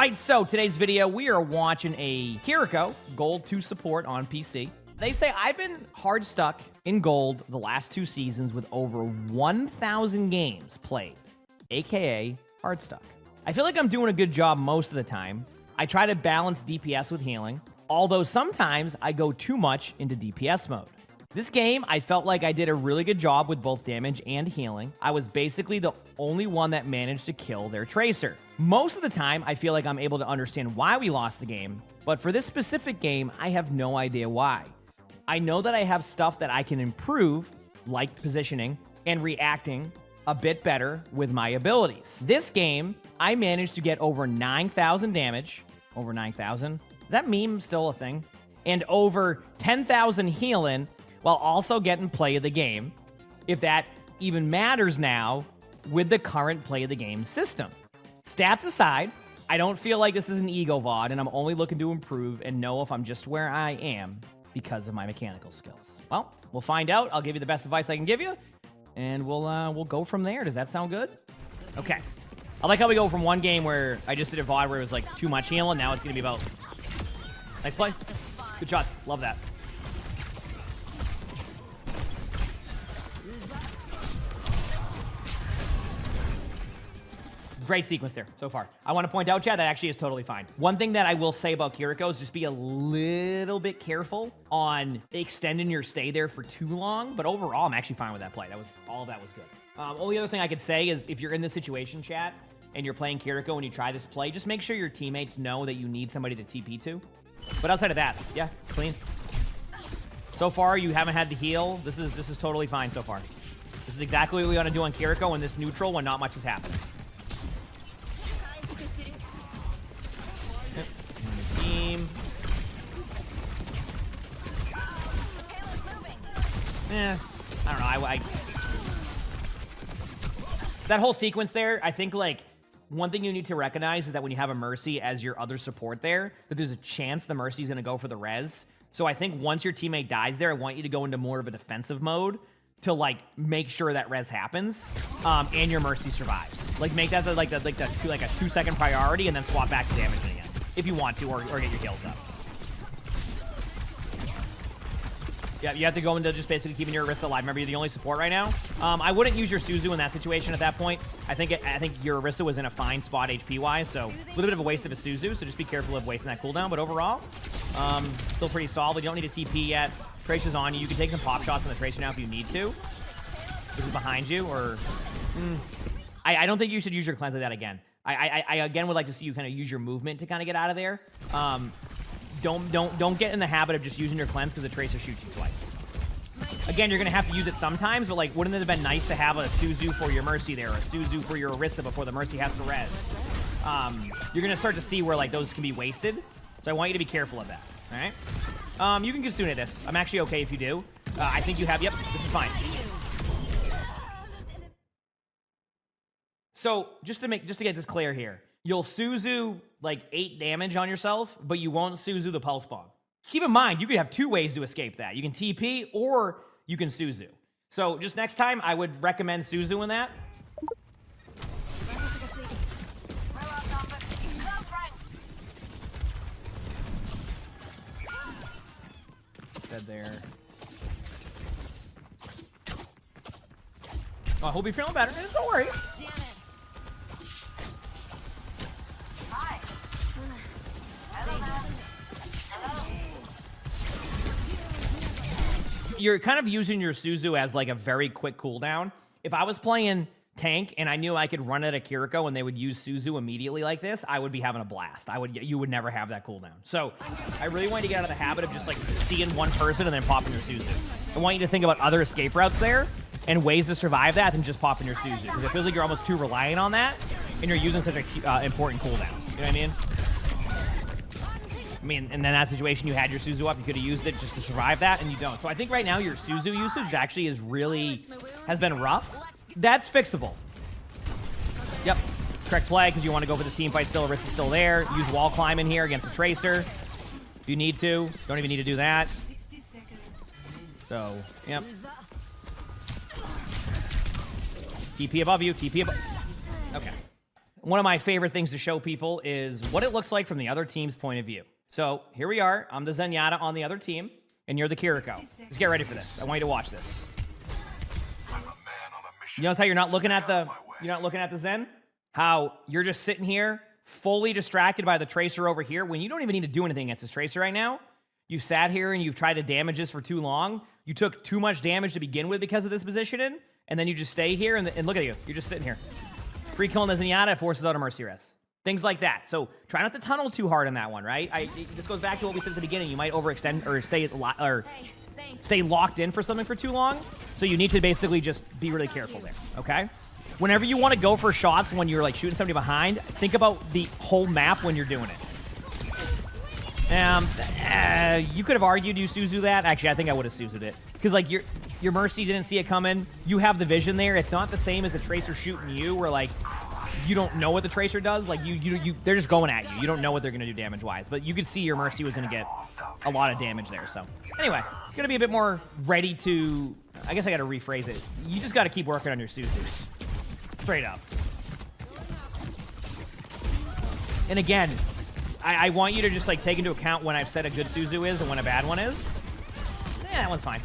Alright, so today's video, we are watching a Kiriko Gold 2 support on PC. They say I've been hard stuck in Gold the last 2 seasons with over 1,000 games played, aka Hardstuck. I feel like I'm doing a good job most of the time. I try to balance DPS with healing, although sometimes I go too much into DPS mode. This game, I felt like I did a really good job with both damage and healing. I was basically the only one that managed to kill their Tracer. Most of the time, I feel like I'm able to understand why we lost the game, but for this specific game, I have no idea why. I know that I have stuff that I can improve, like positioning and reacting a bit better with my abilities. This game, I managed to get over 9,000 damage. Over 9,000? Is that meme still a thing? And over 10,000 healing, while also getting play of the game, if that even matters now with the current play of the game system. Stats aside, I don't feel like this is an ego VOD, and I'm only looking to improve and know if I'm just where I am because of my mechanical skills. Well, we'll find out. I'll give you the best advice I can give you, and we'll go from there. Does that sound good? Okay. I like how we go from one game where I just did a VOD where it was like too much healing, now it's gonna be about... Nice play. Good shots. Love that. Great sequence there so far. I want to point out, Chad, that actually is totally fine. One thing that I will say about Kiriko is just be a little bit careful on extending your stay there for too long. But overall, I'm actually fine with that play. All of that was good. Only other thing I could say is if you're in this situation, chat, and you're playing Kiriko and you try this play, just make sure your teammates know that you need somebody to TP to. But outside of that, yeah, clean. So far, you haven't had to heal. This is totally fine so far. This is exactly what we want to do on Kiriko in this neutral when not much has happened. Team. I don't know. That whole sequence there, I think, like, one thing you need to recognize is that when you have a Mercy as your other support there, that there's a chance the Mercy's going to go for the res. So I think once your teammate dies there, I want you to go into more of a defensive mode to, like, make sure that res happens, and your Mercy survives. Like, make that like a 2-second priority, and then swap back to damage again, if you want to, or get your heals up. Yeah, you have to go into just basically keeping your Orisa alive. Remember, you're the only support right now. I wouldn't use your Suzu in that situation at that point. I think your Orisa was in a fine spot HP-wise, so a little bit of a waste of a Suzu, so just be careful of wasting that cooldown. But overall, still pretty solid. You don't need a TP yet. Tracer's on you. You can take some pop shots on the Tracer now if you need to. This is behind you, or... I don't think you should use your cleanse like that again. I again would like to see you kind of use your movement to kind of get out of there. Don't get in the habit of just using your cleanse because the Tracer shoots you twice. Again, you're gonna have to use it sometimes, but like, wouldn't it have been nice to have a Suzu for your Mercy there, or a Suzu for your Orisa before the Mercy has to res? You're gonna start to see where like those can be wasted, so I want you to be careful of that. All right. You can Kitsune this. I'm actually okay if you do. I think you have. Yep, this is fine. So just to get this clear here, you'll Suzu like 8 damage on yourself, but you won't Suzu the pulse bomb. Keep in mind, you could have 2 ways to escape that. You can TP or you can Suzu. So just next time, I would recommend Suzu in that. Dead there. Oh, I hope you're feeling better. No worries. You're kind of using your Suzu as like a very quick cooldown. If I was playing tank and I knew I could run at a Kiriko and they would use Suzu immediately like this, I would be having a blast. You would never have that cooldown. So I really want you to get out of the habit of just like seeing one person and then popping your Suzu. I want you to think about other escape routes there and ways to survive that than just popping your Suzu, because it feels like you're almost too reliant on that and you're using such a important cooldown. You know what I mean? And in that situation, you had your Suzu up. You could have used it just to survive that, and you don't. So I think right now your Suzu usage actually has been rough. That's fixable. Yep. Correct play, because you want to go for this team fight still. Orisa's still there. Use wall climb in here against the Tracer if you need to. Don't even need to do that. So, yep. TP above you. TP above. Okay. one of my favorite things to show people is what it looks like from the other team's point of view. So here we are. I'm the Zenyatta on the other team, and you're the Kiriko. Just get ready for this. I want you to watch this. You notice how you're not looking at the Zen? How you're just sitting here, fully distracted by the Tracer over here, when you don't even need to do anything against this Tracer right now. You sat here and you've tried to damage this for too long. You took too much damage to begin with because of this positioning, and then you just stay here, and look at you. You're just sitting here. Free killing the Zenyatta forces out a Mercy Res. Things like that. So try not to tunnel too hard on that one, right? This goes back to what we said at the beginning. You might overextend or stay locked in for something for too long. So you need to basically just be really careful there, okay? Whenever you want to go for shots when you're like shooting somebody behind, think about the whole map when you're doing it. You could have argued you Suzu that. Actually, I think I would have Suzu'd it. Because like your Mercy didn't see it coming. You have the vision there. It's not the same as a Tracer shooting you where like you don't know what the Tracer does. Like they're just going at you. You don't know what they're gonna do damage-wise. But you could see your Mercy was gonna get a lot of damage there. So anyway, gonna be a bit more ready to. I guess I gotta rephrase it. You just gotta keep working on your Suzus. Straight up. And again, I want you to just like take into account when I've said a good Suzu is and when a bad one is. Yeah, that one's fine.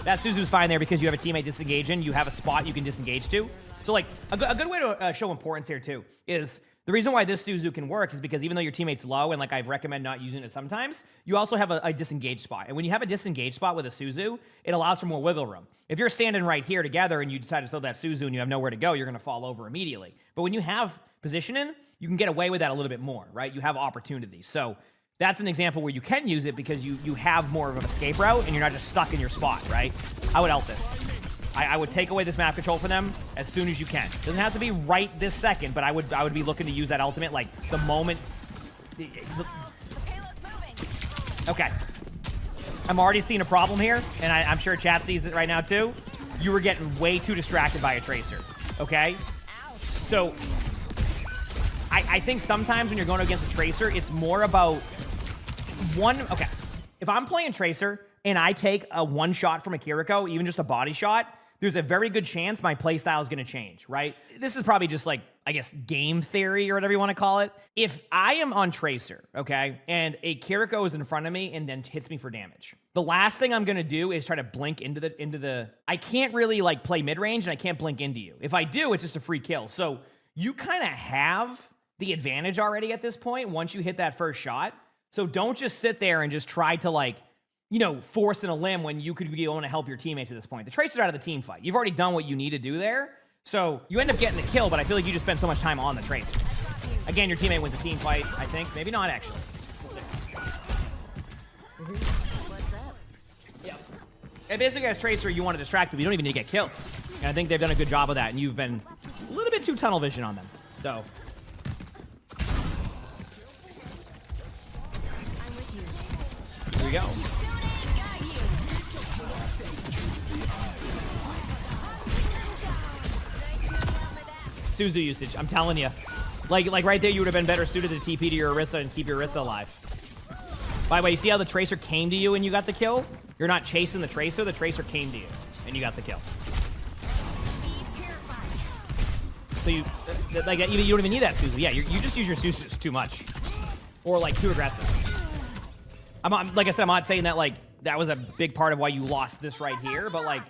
That Suzu's fine there because you have a teammate disengaging. You have a spot you can disengage to. So like a good way to show importance here too is the reason why this Suzu can work is because even though your teammate's low and like I recommend not using it sometimes, you also have a disengaged spot. And when you have a disengaged spot with a Suzu, it allows for more wiggle room. If you're standing right here together and you decide to throw that Suzu and you have nowhere to go, you're going to fall over immediately. But when you have positioning, you can get away with that a little bit more, right? You have opportunities. So that's an example where you can use it because you have more of an escape route and you're not just stuck in your spot, right? I would ult this. I would take away this map control for them as soon as you can. Doesn't have to be right this second, but I would be looking to use that ultimate like the moment. Okay. I'm already seeing a problem here, and I'm sure chat sees it right now too. You were getting way too distracted by a Tracer, okay? So I think sometimes when you're going against a Tracer, it's more about okay. If I'm playing Tracer and I take a one shot from a Kiriko, even just a body shot, there's a very good chance my playstyle is going to change, right? This is probably just like, I guess, game theory or whatever you want to call it. If I am on Tracer, okay, and a Kiriko is in front of me and then hits me for damage, the last thing I'm going to do is try to blink into the... I can't really like play mid-range and I can't blink into you. If I do, it's just a free kill. So you kind of have the advantage already at this point once you hit that first shot. So don't just sit there and just try to like, you know, forcing a limb when you could be able to help your teammates at this point. The Tracer's out of the team fight. You've already done what you need to do there. So you end up getting the kill, but I feel like you just spend so much time on the Tracer. Again, your teammate wins the team fight, I think. Maybe not, actually. What's up? Yeah. And basically, as Tracer, you want to distract people. You don't even need to get kills. And I think they've done a good job of that, and you've been a little bit too tunnel vision on them. So... here we go. Suzu usage, I'm telling you. Like right there, you would have been better suited to TP to your Orisa and keep your Orisa alive. By the way, you see how the Tracer came to you and you got the kill? You're not chasing the Tracer came to you and you got the kill. So you, like, you don't even need that Suzu. Yeah, you just use your Suzus too much. Or like too aggressive. Like I said, I'm not saying that like that was a big part of why you lost this right here, but like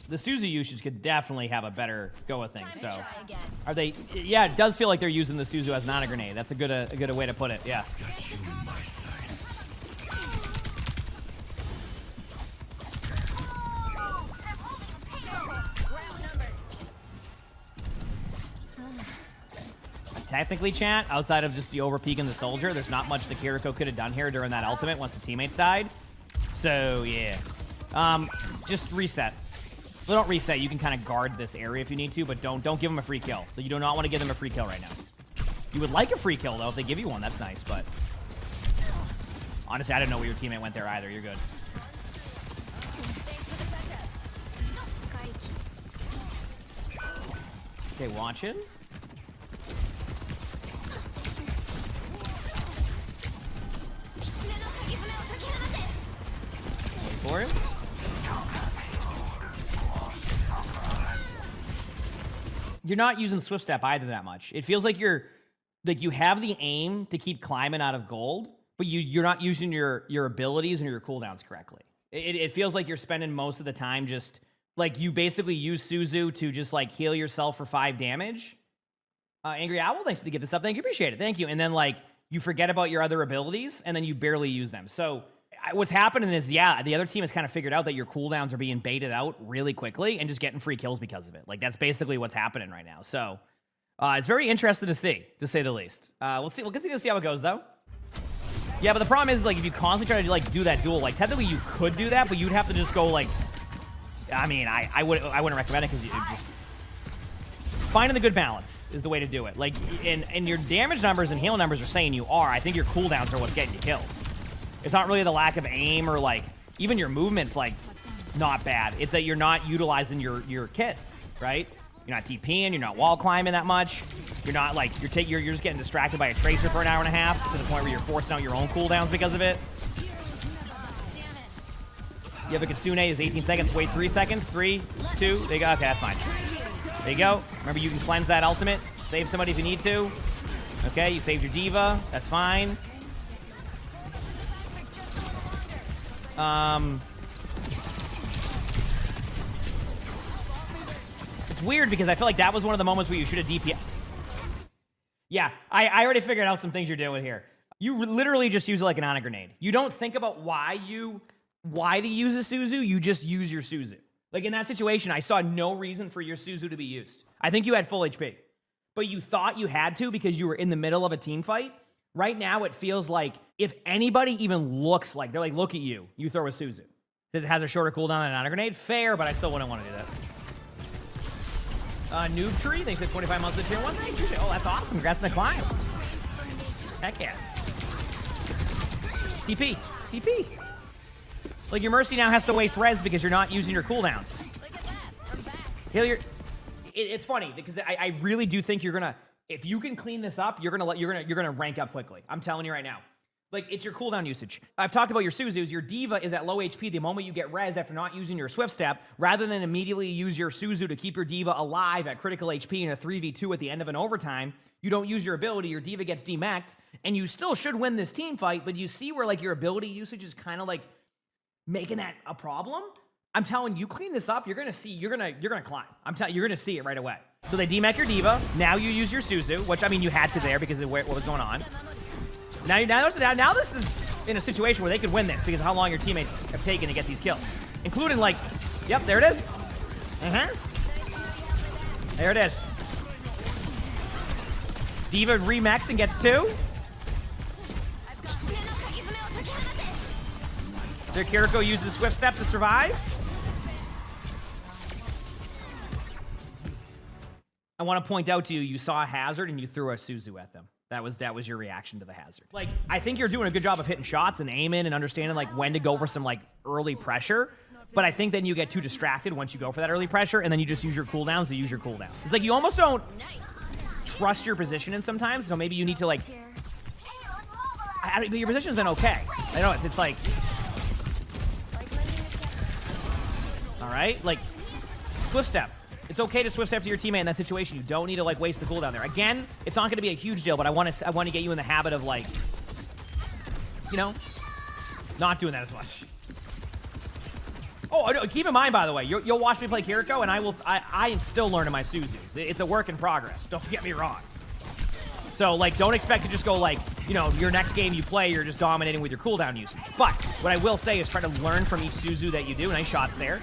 the Suzu usage could definitely have a better go of things. So are they? Yeah, it does feel like they're using the Suzu as not a grenade. That's a good way to put it. Yeah. Technically, chat, outside of just the overpeak and the soldier, there's not much the Kiriko could have done here during that ultimate once the teammates died. So, yeah. Just reset. Well, don't reset. You can kind of guard this area if you need to, but don't give them a free kill. So you do not want to give them a free kill right now. You would like a free kill, though, if they give you one. That's nice, but... honestly, I didn't know where your teammate went there either. You're good. Okay, watching. For him. you're not using Swift Step either that much. It feels like you have the aim to keep climbing out of gold, but you're not using your abilities and your cooldowns correctly. It feels like you're spending most of the time just like you basically use Suzu to just like heal yourself for 5 damage. Angry Owl, thanks for the gift this up. Thank you, appreciate it. Thank you. And then like you forget about your other abilities and then you barely use them. So what's happening is, yeah, the other team has kind of figured out that your cooldowns are being baited out really quickly and just getting free kills because of it. Like that's basically what's happening right now. So it's very interesting to see, to say the least. We'll see. We'll continue to see how it goes though. Yeah, but the problem is like if you constantly try to like do that duel, like technically you could do that, but you'd have to just go like. I mean, I wouldn't recommend it because you just finding the good balance is the way to do it. Like, and your damage numbers and heal numbers are saying you are. I think your cooldowns are what's getting you killed. It's not really the lack of aim or like even your movement's like not bad. It's that you're not utilizing your kit, right? You're not TPing, you're not wall climbing that much. You're not like you're just getting distracted by a tracer for an hour and a half to the point where you're forcing out your own cooldowns because of it. You have a Kitsune is 18 seconds. Wait 3 seconds. 3, 2. There you go. Okay, that's fine. There you go. Remember, you can cleanse that ultimate. Save somebody if you need to. Okay, you saved your diva. That's fine. It's weird because I feel like that was one of the moments where you should have DP. Yeah, I already figured out some things you're doing here. You literally just use it like an Ana grenade. You don't think about why to use a Suzu, you just use your Suzu. Like in that situation, I saw no reason for your Suzu to be used. I think you had full HP, but you thought you had to because you were in the middle of a team fight. Right now, it feels like if anybody even looks like, they're like, look at you, you throw a Suzu. It has a shorter cooldown than an Ana grenade. Fair, but I still wouldn't want to do that. Noob Tree, thanks for 25 months of tier 1. Thanks. Oh, that's awesome. Congrats on the climb. Heck yeah. TP. Like, your Mercy now has to waste res because you're not using your cooldowns. Heal your... It's funny, because I really do think you're gonna... If you can clean this up, you're gonna rank up quickly. I'm telling you right now. Like, it's your cooldown usage. I've talked about your Suzus. Your Diva is at low HP the moment you get res after not using your Swift Step. Rather than immediately use your Suzu to keep your Diva alive at critical HP in a 3v2 at the end of an overtime, you don't use your ability, your Diva gets demeched, and you still should win this team fight, but you see where, like, your ability usage is kind of, like, making that a problem. I'm telling you, clean this up, you're gonna climb. You're gonna see it right away. So they demech your Diva. Now you use your Suzu, which I mean you had to there because of what was going on. Now this is in a situation where they could win this because of how long your teammates have taken to get these kills, including like, yep, there it is. There it is. Diva remechs and gets 2. Their Kiriko uses Swift Step to survive. I want to point out to you, you saw a hazard and you threw a Suzu at them. That was your reaction to the hazard. Like, I think you're doing a good job of hitting shots and aiming and understanding like when to go for some like early pressure. But I think then you get too distracted once you go for that early pressure and then you just use your cooldowns to use your cooldowns. It's like you almost don't trust your positioning sometimes. So maybe you need to like, your position's been okay. I know it's like, all right, like Swift Step. It's okay to Swift Step to your teammate in that situation. You don't need to like waste the cooldown there. Again, it's not going to be a huge deal, but I want to get you in the habit of like, you know, not doing that as much. Oh, keep in mind, by the way, you'll watch me play Kiriko, and I am still learning my Suzus. It's a work in progress. Don't get me wrong. So like, don't expect to just go like, you know, your next game you play, you're just dominating with your cooldown usage. But what I will say is try to learn from each Suzu that you do. Nice shots there.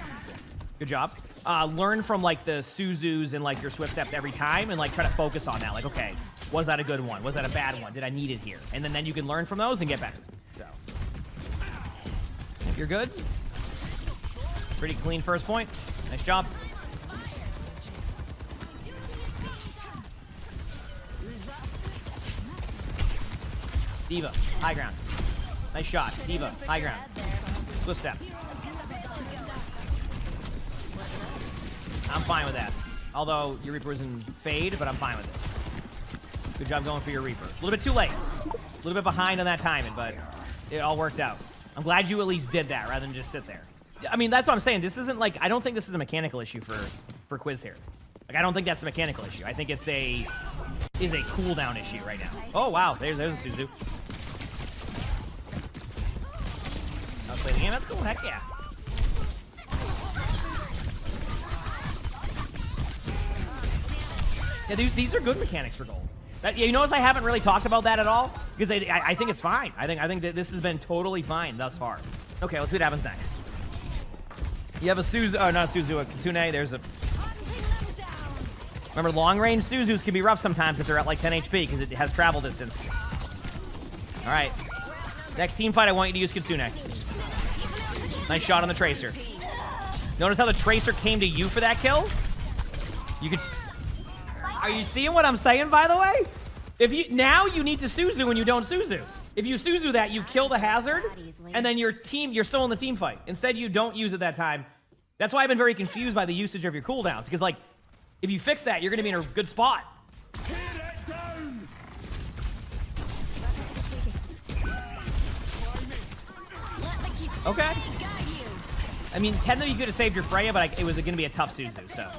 Good job. Learn from like the Suzus and like your Swift Steps every time and like try to focus on that. Like, okay, was that a good one? Was that a bad one? Did I need it here? And then you can learn from those and get better. So, if you're good. Pretty clean first point. Nice job. Diva, high ground. Nice shot. Diva, high ground. Swift Step. I'm fine with that. Although your Reaper was in fade, but I'm fine with it. Good job going for your Reaper. A little bit too late. A little bit behind on that timing, but it all worked out. I'm glad you at least did that rather than just sit there. I mean, that's what I'm saying. This isn't like, I don't think this is a mechanical issue for Quiz here. Like, I don't think that's a mechanical issue. I think it's a cooldown issue right now. Oh, wow. There's a Suzu. I'll play the game. That's cool. Heck yeah. Yeah, these are good mechanics for gold. You notice I haven't really talked about that at all? Because I think it's fine. I think that this has been totally fine thus far. Okay, let's see what happens next. You have a Suzu, oh, not a Suzu, a Kitsune. There's a... Remember, long-range Suzus can be rough sometimes if they're at like 10 HP because it has travel distance. All right. Next team fight, I want you to use Kitsune. Nice shot on the Tracer. Notice how the Tracer came to you for that kill? You could... Are you seeing what I'm saying, by the way? Now you need to Suzu when you don't Suzu. If you Suzu that, you kill the hazard, and then you're still in the team fight. Instead, you don't use it that time. That's why I've been very confused by the usage of your cooldowns, because, like, if you fix that, you're going to be in a good spot. Okay. I mean, technically you could have saved your Freya, but it was going to be a tough Suzu, so.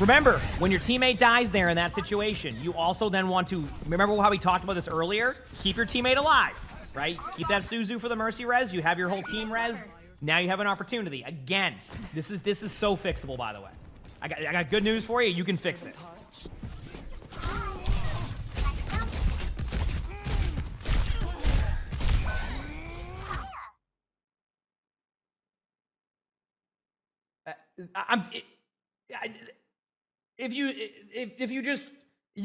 Remember, when your teammate dies there in that situation, you also then want to, remember how we talked about this earlier? Keep your teammate alive, right? Keep that Suzu for the Mercy res. You have your whole team res. Now you have an opportunity. Again, this is so fixable, by the way. I got good news for you. You can fix this. If you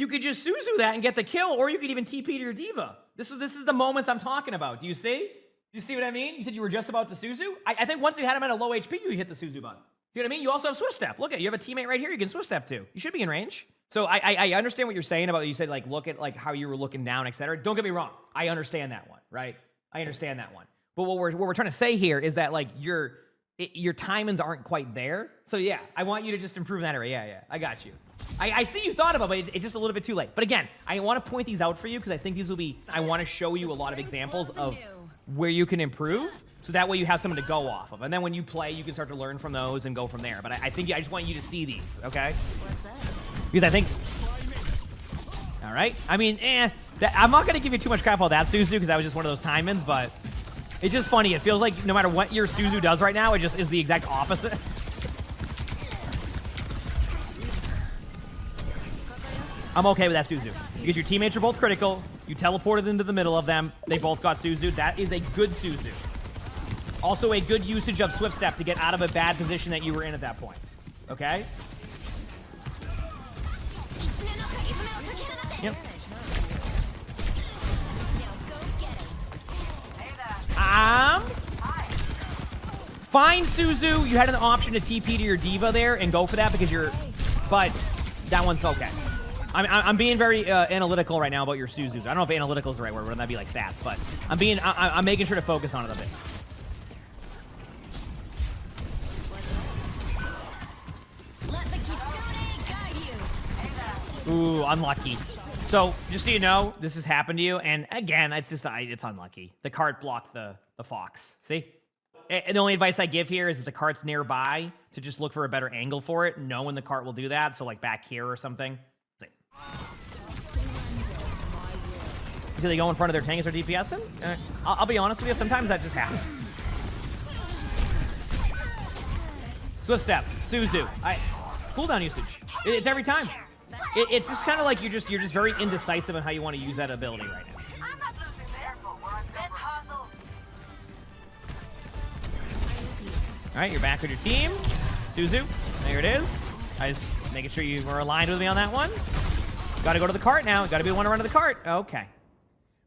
could just Suzu that and get the kill, or you could even TP to your diva. This is the moments I'm talking about. Do you see? You see what I mean? You said you were just about to Suzu. I think once you had him at a low HP, you hit the Suzu button. See what I mean? You also have Swift Step. Look at you have a teammate right here. You can Swift Step to. You should be in range. So I understand what you're saying about, you said like look at like how you were looking down, etc. Don't get me wrong. I understand that one, right? I understand that one. But what we're trying to say here is that like your timings aren't quite there. So yeah, I want you to just improve that area. Yeah, I got you. I see you thought about it, but it's just a little bit too late. But again, I want to point these out for you because I think these will be, I want to show you a lot of examples of where you can improve. So that way you have someone to go off of. And then when you play, you can start to learn from those and go from there. But I think I just want you to see these, okay? Because I think, all right. I mean, I'm not going to give you too much crap about that Suzu because that was just one of those time-ins, but it's just funny. It feels like no matter what your Suzu does right now, it just is the exact opposite. I'm okay with that Suzu. Because your teammates are both critical. You teleported into the middle of them. They both got Suzu. That is a good Suzu. Also a good usage of Swift Step to get out of a bad position that you were in at that point. Okay? Yep. Fine, Suzu. You had an option to TP to your diva there and go for that because you're... But that one's okay. I'm being very analytical right now about your Suzus. I don't know if analytical is the right word. Wouldn't that be like stats? But I'm making sure to focus on it a bit. Ooh, unlucky. So, just so you know, this has happened to you, and again, it's unlucky. The cart blocked the fox. See? And the only advice I give here is if the cart's nearby, to just look for a better angle for it, knowing the cart will do that, so like back here or something. See? Do they go in front of their tanks or DPSing? I'll be honest with you, sometimes that just happens. Swift Step, Suzu. Cooldown usage. It's every time. It's just kind of like you're just very indecisive on how you want to use that ability right now. All right, you're back with your team. Suzu, there it is. I just making sure you were aligned with me on that one. Got to go to the cart now. Got to be the one to run to the cart. Okay.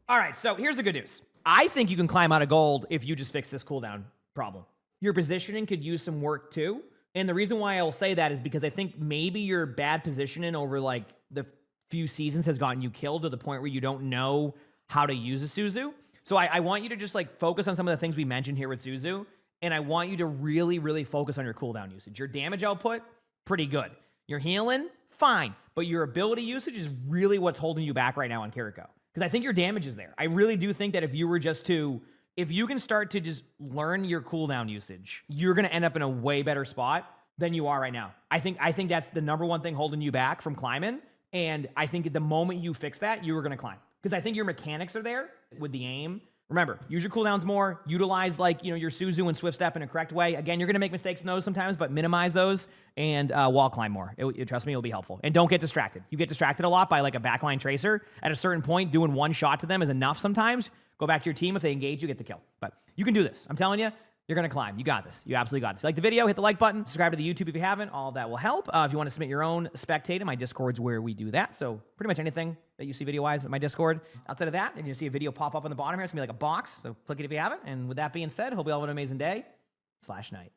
All right, so here's the good news. I think you can climb out of gold if you just fix this cooldown problem. Your positioning could use some work too. And the reason why I'll say that is because I think maybe your bad positioning over like the few seasons has gotten you killed to the point where you don't know how to use a Suzu. So I want you to just like focus on some of the things we mentioned here with Suzu. And I want you to really, really focus on your cooldown usage. Your damage output, pretty good. Your healing, fine. But your ability usage is really what's holding you back right now on Kiriko. Because I think your damage is there. I really do think that if you were just to If you can start to just learn your cooldown usage, you're going to end up in a way better spot than you are right now. I think that's the number one thing holding you back from climbing. And I think at the moment you fix that, you are going to climb. Because I think your mechanics are there with the aim. Remember, use your cooldowns more. Utilize your Suzu and Swift Step in a correct way. Again, you're going to make mistakes in those sometimes, but minimize those and wall climb more. Trust me, it'll be helpful. And don't get distracted. You get distracted a lot by like a backline tracer. At a certain point, doing one shot to them is enough sometimes. Go back to your team. If they engage you, get the kill. But you can do this. I'm telling you, you're going to climb. You got this. You absolutely got this. Like the video, hit the like button, subscribe to the YouTube if you haven't. All of that will help. If you want to submit your own Spectating, my Discord's where we do that. So pretty much anything that you see video-wise at my Discord. Outside of that, and you'll see a video pop up on the bottom here. It's going to be like a box. So click it if you haven't. And with that being said, hope you all have an amazing day/night.